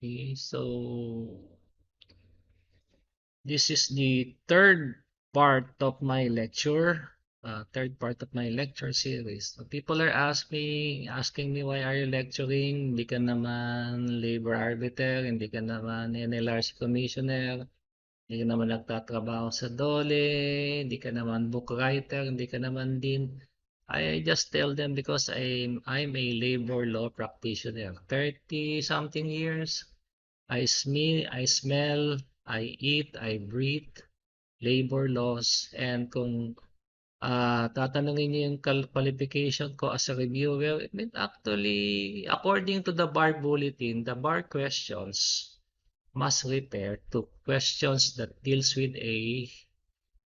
Okay, so this is the third part of my lecture, series. So people are asking me why are you lecturing? Hindi ka naman labor arbiter, hindi ka naman NLRC commissioner, hindi ka naman nagtatrabaho sa DOLE, hindi ka naman book writer, hindi ka naman din. I just tell them because I'm a labor law practitioner. 30 something years. I smell, I eat, I breathe labor laws, and kung tatanungin niyo yung qualification ko as a reviewer, I mean, actually, according to the bar bulletin, the bar questions must refer to questions that deals with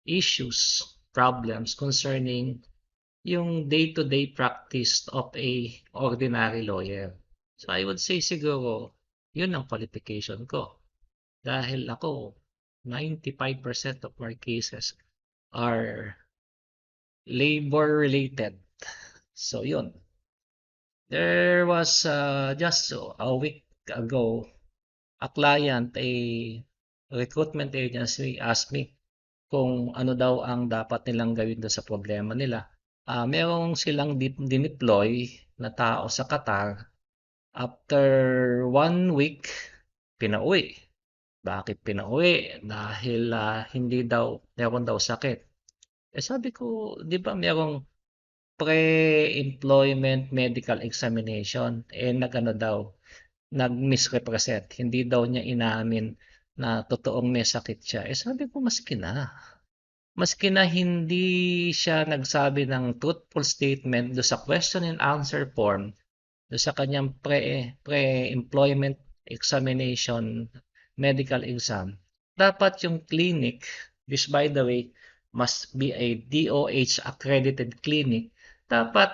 issues, problems concerning yung day-to-day practice of a ordinary lawyer. So I would say siguro, yun ang qualification ko. Dahil ako, 95% of my cases are labor-related. So yun. There was just a week ago, a client, a recruitment agency asked me kung ano daw ang dapat nilang gawin doon sa problema nila. Merong silang dineploy na tao sa Qatar. After 1 week, pinauwi. Bakit pinauwi? Dahil meron daw sakit. Sabi ko, di ba merong pre-employment medical examination? Nag-misrepresent. Hindi daw niya inamin na totoong may sakit siya. Sabi ko, maski na. Maski na hindi siya nagsabi ng truthful statement do sa question and answer form, do sa kanyang pre-employment examination, medical exam, dapat yung clinic, this by the way, must be a DOH accredited clinic, dapat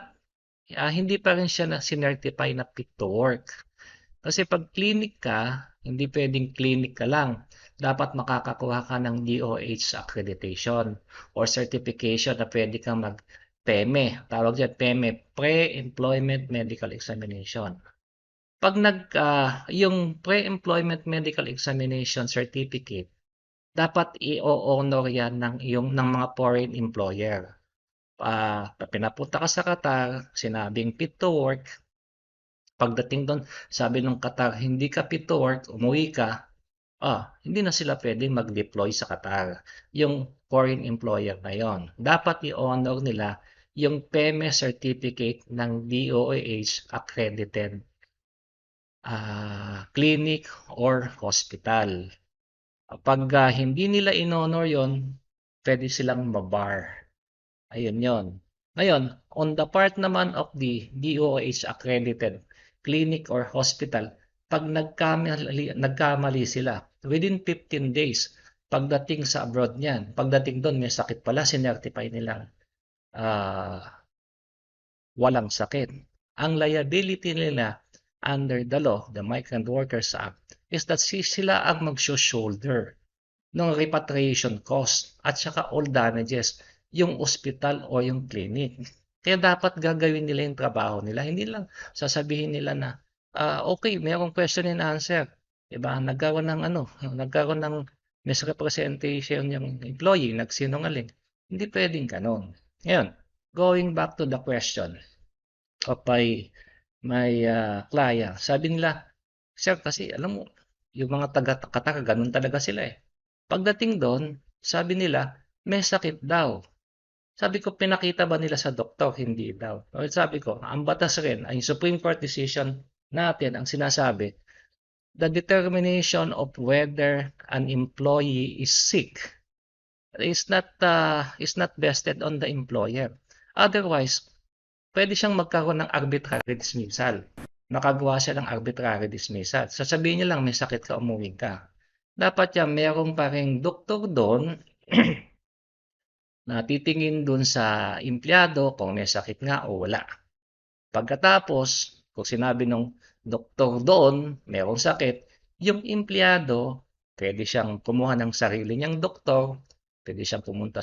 hindi pa rin siya na sinertify na fit to work. Kasi pag clinic ka, hindi pwedeng clinic ka lang. Dapat makakakuha ka ng DOH accreditation or certification na pwede kang mag-PEME. Tawag dyan, PEME, Pre-Employment Medical Examination. Pag yung Pre-Employment Medical Examination certificate, dapat i-honor yan ng mga foreign employer. Pinapunta ka sa Qatar, sinabing fit to work, pagdating doon, sabi nung Qatar, hindi ka fit to work, umuwi ka, hindi na sila pwedeng mag-deploy sa Qatar. Yung foreign employer na yon. Dapat i-honor nila yung PEME certificate ng DOH accredited clinic or hospital. Pag hindi nila in-honor yon, pwede silang mabar. Ayun yon. Ngayon, on the part naman of the DOH accredited clinic or hospital, pag nagkamali sila, within 15 days, pagdating sa abroad niyan, pagdating doon may sakit pala, sinertify nilang walang sakit. Ang liability nila under the law, the Migrant Workers Act, is that sila ang mag-shoulder ng repatriation cost at saka all damages yung ospital o yung clinic. Kaya dapat gagawin nila yung trabaho nila. Hindi lang sasabihin nila na, okay, mayroong question and answer. Diba? Nagkaroon ng misrepresentation yung employee, nagsinungaling. Hindi pwedeng ganon. Ngayon, going back to the question of my client, sabi nila, sir, kasi alam mo, yung mga taga-Qatar, ganun talaga sila eh. Pagdating doon, sabi nila, may sakit daw. Sabi ko, pinakita ba nila sa doktor? Hindi daw. Sabi ko, ang batas rin, ay Supreme Court decision natin ang sinasabi, the determination of whether an employee is sick is not vested on the employer. Otherwise, pwede siyang magkaroon ng arbitrary dismissal. Makagawa siya ng arbitrary dismissal. Sasabihin niya lang, may sakit ka, umuwi ka. Dapat yan, merong pa ring doktor doon na titingin doon sa empleyado kung may sakit nga o wala. Pagkatapos, kung sinabi ng doktor doon, merong sakit, yung empleyado, pwede siyang kumuha ng sarili niyang doktor, pwede siyang pumunta